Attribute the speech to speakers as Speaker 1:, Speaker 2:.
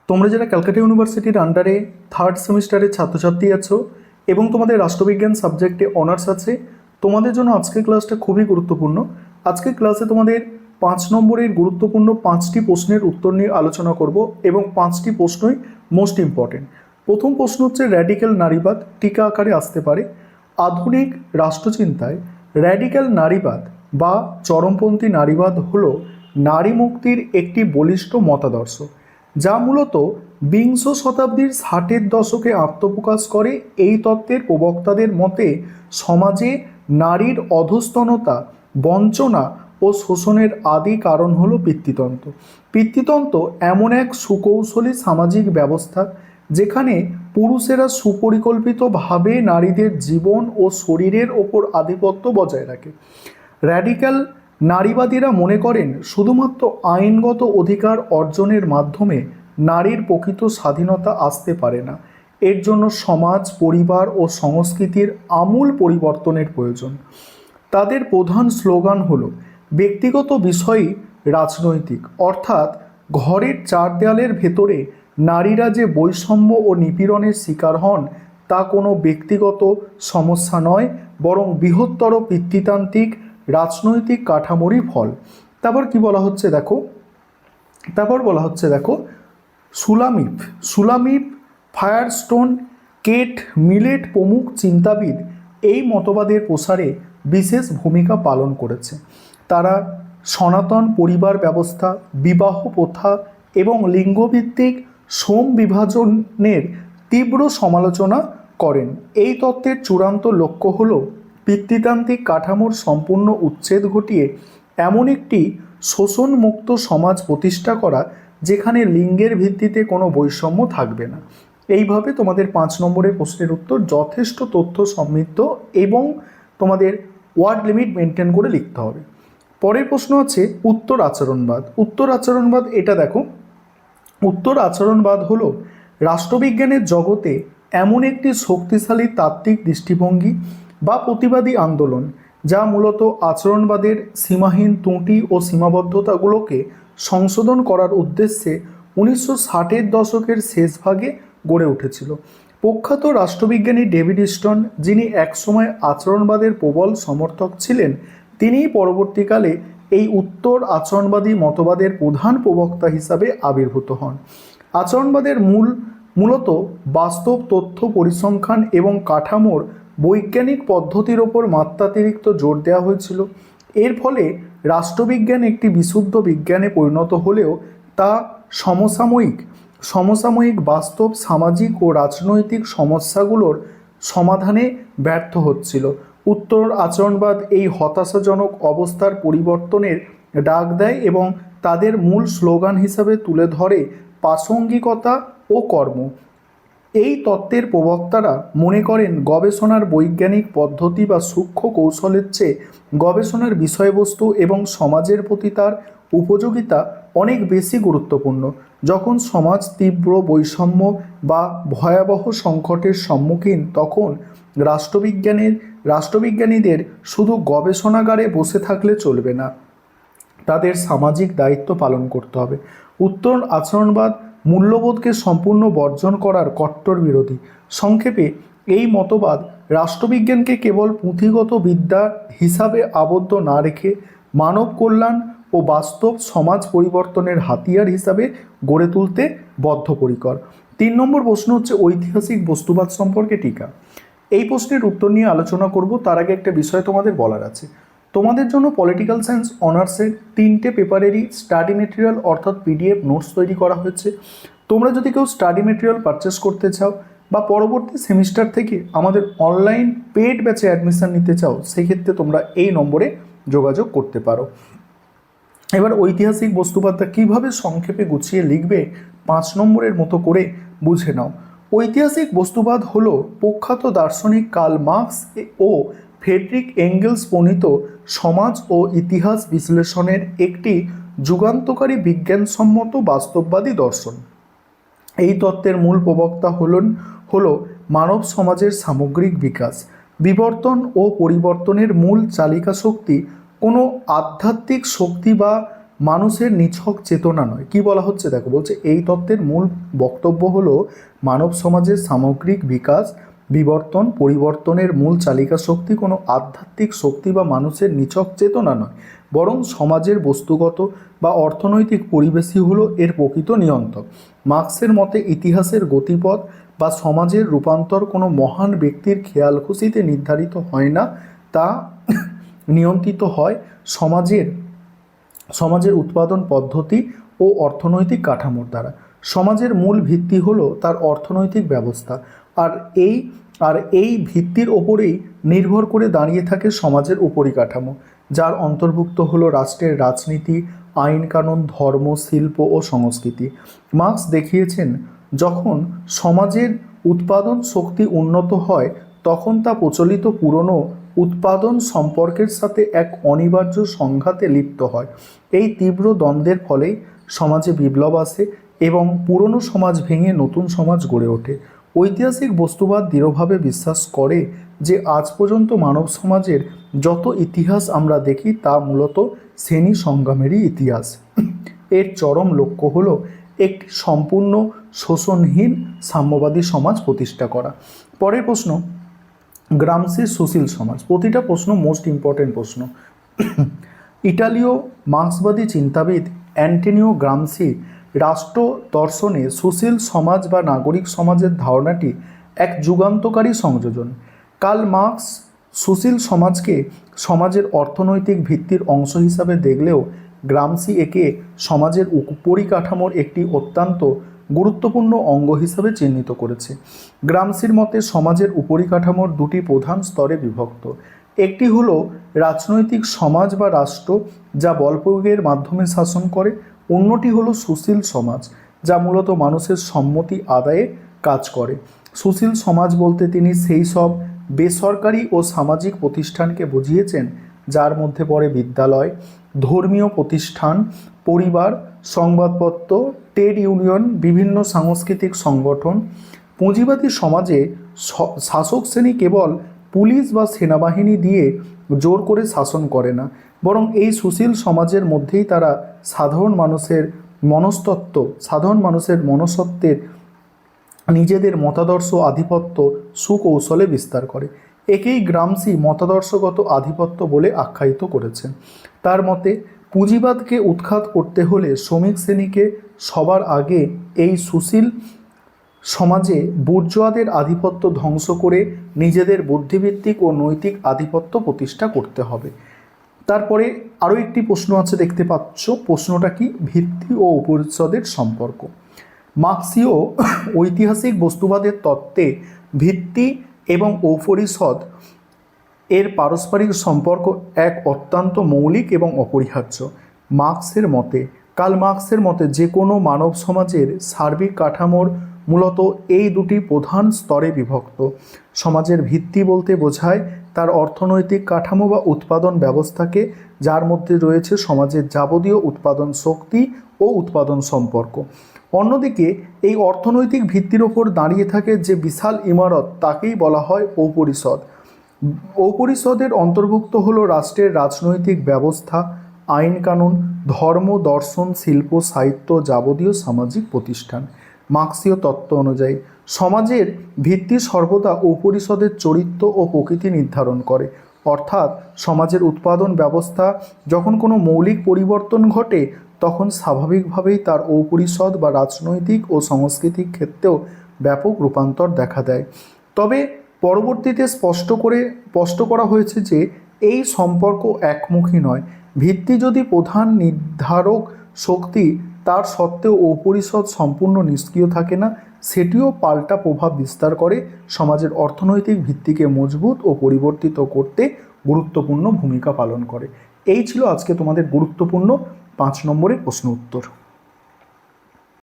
Speaker 1: তোমরা যারা ক্যালকাটা ইউনিভার্সিটির আন্ডারে থার্ড সেমিস্টারের ছাত্রছাত্রী আছো এবং তোমাদের রাষ্ট্রবিজ্ঞান সাবজেক্টে অনার্স আছে, তোমাদের জন্য আজকের ক্লাসটা খুবই গুরুত্বপূর্ণ। আজকের ক্লাসে তোমাদের 5 নম্বরের গুরুত্বপূর্ণ 5টি প্রশ্নের উত্তর নিয়ে আলোচনা করব এবং 5টি প্রশ্নই মোস্ট ইম্পর্টেন্ট। প্রথম প্রশ্ন হচ্ছে র্যাডিক্যাল নারীবাদ টিকা আকারে আসতে পারে। আধুনিক রাষ্ট্রচিন্তায় র্যাডিক্যাল নারীবাদ বা চরমপন্থী নারীবাদ হলো নারী মুক্তির একটি বলিষ্ঠ মতাদর্শ, যা মূলত বিংশ শতাব্দীর 60-এর দশকে আত্মপ্রকাশ করে। এই তত্ত্বের প্রবক্তাদের মতে সমাজে নারীর অধস্তনতা, বঞ্চনা ও শোষণের আদি কারণ হলো পিতৃতন্ত্র। পিতৃতন্ত্র এমন এক সুকৌশলী সামাজিক ব্যবস্থা যেখানে পুরুষেরা সুপরিকল্পিতভাবে নারীদের জীবন ও শরীরের ওপর আধিপত্য বজায় রাখে। র্যাডিক্যাল নারীবাদীরা মনে করেন শুধুমাত্র আইনগত অধিকার অর্জনের মাধ্যমে নারীর প্রকৃত স্বাধীনতা আসতে পারে না। এর জন্য সমাজ, পরিবার ও সংস্কৃতির আমূল পরিবর্তনের প্রয়োজন। তাদের প্রধান স্লোগান হলো ব্যক্তিগত বিষয়ই রাজনৈতিক, অর্থাৎ ঘরের চার দেয়ালের ভেতরে নারীরা যে বৈষম্য ও নিপীড়নের শিকার হন তা কোনো ব্যক্তিগত সমস্যা নয়, বরং বৃহত্তর পিতৃতান্ত্রিক রাজনৈতিক কাঠামোরই ফল। তারপর কি বলা হচ্ছে দেখো, সুলামিফ, ফায়ারস্টোন, কেট মিলেট প্রমুখ চিন্তাবিদ এই মতবাদের প্রসারে বিশেষ ভূমিকা পালন করেছে। তারা সনাতন পরিবার ব্যবস্থা, বিবাহ প্রথা এবং লিঙ্গভিত্তিক শ্রম বিভাজনের তীব্র সমালোচনা করেন। এই তত্ত্বের চূড়ান্ত লক্ষ্য হল পিতৃতান্ত্রিক কাঠামোর সম্পূর্ণ উচ্ছেদ ঘটিয়ে এমন একটি শোষণমুক্ত সমাজ প্রতিষ্ঠা করা যেখানে লিঙ্গের ভিত্তিতে কোনো বৈষম্য থাকবে না। এইভাবে তোমাদের 5 নম্বরের প্রশ্নের উত্তর যথেষ্ট তথ্য সমৃদ্ধ এবং তোমাদের ওয়ার্ড লিমিট মেনটেন করে লিখতে হবে। পরের প্রশ্ন আছে উত্তর আচরণবাদ। উত্তর আচরণবাদ এটা দেখো, উত্তর আচরণবাদ হলো রাষ্ট্রবিজ্ঞানের জগতে এমন একটি শক্তিশালী তাত্ত্বিক দৃষ্টিভঙ্গি বা প্রতিবাদী আন্দোলন যা মূলত আচরণবাদের সীমাহীন ত্রুটি ও সীমাবদ্ধতাগুলোকে সংশোধন করার উদ্দেশ্যে 1960-এর দশকের শেষ ভাগে গড়ে উঠেছিল। প্রখ্যাত রাষ্ট্রবিজ্ঞানী ডেভিড স্টোন, যিনি একসময় আচরণবাদের প্রবল সমর্থক ছিলেন, তিনিই পরবর্তীকালে এই উত্তর আচরণবাদী মতবাদের প্রধান প্রবক্তা হিসাবে আবির্ভূত হন। আচরণবাদের মূলত বাস্তব তথ্য পরিসংখ্যান এবং কাঠামোর বৈজ্ঞানিক পদ্ধতির ওপর মাত্রাতিরিক্ত জোর দেওয়া হয়েছিল। এর ফলে রাষ্ট্রবিজ্ঞান একটি বিশুদ্ধ বিজ্ঞানে পরিণত হলেও তা সমসাময়িক বাস্তব সামাজিক ও রাজনৈতিক সমস্যাগুলোর সমাধানে ব্যর্থ হচ্ছিল। উত্তর আচরণবাদ এই হতাশাজনক অবস্থার পরিবর্তনের ডাক দেয় এবং তাদের মূল স্লোগান হিসাবে তুলে ধরে প্রাসঙ্গিকতা ও কর্ম। এই তত্ত্বের প্রবক্তারা মনে করেন গবেষণার বৈজ্ঞানিক পদ্ধতি বা সূক্ষ্ম কৌশলের চেয়ে গবেষণার বিষয়বস্তু এবং সমাজের প্রতি তার উপযোগিতা অনেক বেশি গুরুত্বপূর্ণ। যখন সমাজ তীব্র বৈষম্য বা ভয়াবহ সংকটের সম্মুখীন, তখন রাষ্ট্রবিজ্ঞানীদের শুধু গবেষণাগারে বসে থাকলে চলবে না, তাদের সামাজিক দায়িত্ব পালন করতে হবে। উত্তর আচরণবাদ মূল্যবোধকে সম্পূর্ণ বর্জন করার কট্টর বিরোধী। সংক্ষেপে এই মতবাদ রাষ্ট্রবিজ্ঞানকে কেবল পুঁথিগত বিদ্যা হিসাবে আবদ্ধ না রেখে মানব কল্যাণ ও বাস্তব সমাজ পরিবর্তনের হাতিয়ার হিসাবে গড়ে তুলতে বদ্ধপরিকর। 3 নম্বর প্রশ্ন হচ্ছে ঐতিহাসিক বস্তুবাদ সম্পর্কে টিকা। এই প্রশ্নের উত্তর নিয়ে আলোচনা করব, তার আগে একটা বিষয় তোমাদের বলার আছে। তোমাদের জন্য পলিটিক্যাল সায়েন্স অনার্সের 3টে পেপারেরই স্টাডি মেটেরিয়াল অর্থাৎ পিডিএফ নোটস তৈরি করা হয়েছে। তোমরা যদি কেউ স্টাডি মেটেরিয়াল পারচেস করতে চাও বা পরবর্তী সেমিস্টার থেকে আমাদের অনলাইন পেড ব্যাচে অ্যাডমিশন নিতে চাও, সেক্ষেত্রে তোমরা এই নম্বরে যোগাযোগ করতে পারো। এবার ঐতিহাসিক বস্তুবাদটা কীভাবে সংক্ষেপে গুছিয়ে লিখবে 5 নম্বরের মতো করে বুঝে নাও। ঐতিহাসিক বস্তুবাদ হলো প্রখ্যাত দার্শনিক কার্ল মার্কস ও ফ্রেডরিক এঙ্গেলস প্রণীত সমাজ ও ইতিহাস বিশ্লেষণের একটি যুগান্তকারী বিজ্ঞানসম্মত বাস্তববাদী দর্শন। এই তত্ত্বের মূল প্রবক্তা হল মানব সমাজের সামগ্রিক বিকাশ, বিবর্তন ও পরিবর্তনের মূল চালিকা শক্তি কোনো আধ্যাত্মিক শক্তি বা মানুষের নিছক চেতনা নয়। কি বলা হচ্ছে দেখো, বলছে এই তত্ত্বের মূল বক্তব্য হলো মানব সমাজের সামগ্রিক বিকাশ, বিবর্তন, পরিবর্তনের মূল চালিকা শক্তি কোনো আধ্যাত্মিক শক্তি বা মানুষের নিছক চেতনা নয়, বরং সমাজের বস্তুগত বা অর্থনৈতিক পরিবেশই হলো এর প্রকৃত নিয়ন্ত্রক। মার্ক্সের মতে ইতিহাসের গতিপথ বা সমাজের রূপান্তর কোনো মহান ব্যক্তির খেয়াল খুশিতে নির্ধারিত হয় না, তা নিয়ন্ত্রিত হয় সমাজের উৎপাদন পদ্ধতি ও অর্থনৈতিক কাঠামোর দ্বারা। সমাজের মূল ভিত্তি হলো তার অর্থনৈতিক ব্যবস্থা, আর এই ভিত্তির ওপরেই নির্ভর করে দাঁড়িয়ে থাকে সমাজের উপরিকাঠামো, যার অন্তর্ভুক্ত হলো রাষ্ট্রের রাজনীতি, আইন কানুন, ধর্ম, শিল্প ও সংস্কৃতি। মার্ক্স দেখিয়েছেন, যখন সমাজের উৎপাদন শক্তি উন্নত হয় তখন তা প্রচলিত পুরনো উৎপাদন সম্পর্কের সাথে এক অনিবার্য সংঘাতে লিপ্ত হয়। এই তীব্র দ্বন্দ্বের ফলেই সমাজে বিপ্লব আসে এবং পুরনো সমাজ ভেঙে নতুন সমাজ গড়ে ওঠে। ঐতিহাসিক বস্তুবাদ দৃঢ়ভাবে বিশ্বাস করে যে আজ পর্যন্ত মানব সমাজের যত ইতিহাস আমরা দেখি তা মূলত শ্রেণী সংগ্রামেরই ইতিহাস। এর চরম লক্ষ্য হলো একটি সম্পূর্ণ শোষণহীন সাম্যবাদী সমাজ প্রতিষ্ঠা করা। পরের প্রশ্ন, গ্রামসির সুশীল সমাজ। প্রতিটা প্রশ্ন মোস্ট ইম্পর্টেন্ট প্রশ্ন। ইটালীয় মার্ক্সবাদী চিন্তাবিদ অ্যান্টোনিও গ্রামসি রাষ্ট্র দর্শনে সুশীল সমাজ বা নাগরিক সমাজের ধারণাটি এক যুগান্তকারী সংযোজন। কার্ল মার্ক্স সুশীল সমাজকে সমাজের অর্থনৈতিক ভিত্তির অংশ হিসাবে দেখলেও গ্রামসি একে সমাজের পরিকাঠামোর একটি অত্যন্ত গুরুত্বপূর্ণ অঙ্গ হিসাবে চিহ্নিত করেছে। গ্রামসির মতে সমাজের উপরিকাঠামোর দুটি প্রধান স্তরে বিভক্ত। একটি হলো রাজনৈতিক সমাজ বা রাষ্ট্র, যা বল প্রয়োগের মাধ্যমে শাসন করে। অন্যটি হলো সুশীল সমাজ, যা মূলত মানুষের সম্মতি আদায়ে কাজ করে। সুশীল সমাজ বলতে তিনি সেই সব বেসরকারি ও সামাজিক প্রতিষ্ঠানকে বুঝিয়েছেন যার মধ্যে পড়ে বিদ্যালয়, ধর্মীয় প্রতিষ্ঠান, পরিবার, সংবাদপত্র, ট্রেড ইউনিয়ন, বিভিন্ন সাংস্কৃতিক সংগঠন। পুঁজিবাদী সমাজে শাসক শ্রেণী কেবল পুলিশ বা সেনাবাহিনী দিয়ে জোর করে শাসন করে না, বরং এই সুশীল সমাজের মধ্যেই তারা সাধারণ মানুষের মনসত্ত্বের নিজেদের মতাদর্শ আধিপত্য সুকৌশলে বিস্তার করে। একেই গ্রামসি মতাদর্শগত আধিপত্য বলে আখ্যায়িত করেছেন। তার মতে পুঁজিবাদকে উৎখাত করতে হলে শ্রমিক শ্রেণীকে সবার আগে এই সুশীল সমাজে বুর্জোয়াদের আধিপত্য ধ্বংস করে নিজেদের বুদ্ধিভিত্তিক ও নৈতিক আধিপত্য প্রতিষ্ঠা করতে হবে। তারপরে আরও একটি প্রশ্ন আছে, দেখতে পাচ্ছ। প্রশ্নটা কি? ভিত্তি ও উপরিচ্ছদের সম্পর্ক। মার্ক্সীয় ঐতিহাসিক বস্তুবাদের তত্ত্বে ভিত্তি এবং উপরিচ্ছদ এর পারস্পরিক সম্পর্ক এক অত্যন্ত মৌলিক এবং অপরিহার্য। কার্ল মার্ক্সের মতে যে কোনো মানব সমাজের সার্বিক কাঠামোর মূলত এই দুটি প্রধান স্তরে বিভক্ত। সমাজের ভিত্তি বলতে বোঝায় তার অর্থনৈতিক কাঠামো বা উৎপাদন ব্যবস্থাকে, যার মধ্যে রয়েছে সমাজের যাবতীয় উৎপাদন শক্তি ও উৎপাদন সম্পর্ক। অন্যদিকে এই অর্থনৈতিক ভিত্তির ওপর দাঁড়িয়ে থাকে যে বিশাল ইমারত, তাকেই বলা হয় ঔপরিষদ। ঔপরিষদের অন্তর্ভুক্ত হলো রাষ্ট্রের রাজনৈতিক ব্যবস্থা, আইন কানুন, ধর্ম, দর্শন, শিল্প, সাহিত্য, যাবতীয় সামাজিক প্রতিষ্ঠান। মার্ক্সীয় তত্ত্ব অনুযায়ী সমাজের ভিত্তি সর্বদা ঔপরিষদের চরিত্র ও প্রকৃতি নির্ধারণ করে। অর্থাৎ সমাজের উৎপাদন ব্যবস্থা যখন কোনো মৌলিক পরিবর্তন ঘটে তখন স্বাভাবিকভাবেই তার ঔপরিষদ বা রাজনৈতিক ও সাংস্কৃতিক ক্ষেত্রেও ব্যাপক রূপান্তর দেখা দেয়। তবে পরবর্তীতে স্পষ্ট করা হয়েছে যে এই সম্পর্ক একমুখী নয়। ভিত্তি যদি প্রধান নির্ধারক শক্তি, তার সত্ত্বেও ঔপরিষদ সম্পূর্ণ নিষ্ক্রিয় থাকে না, সেটিও পাল্টা প্রভাব বিস্তার করে, সমাজের অর্থনৈতিক ভিত্তিকে মজবুত ও পরিবর্তিত করতে গুরুত্বপূর্ণ ভূমিকা পালন করে। এই ছিল আজকে তোমাদের গুরুত্বপূর্ণ 5 নম্বরের প্রশ্ন উত্তর।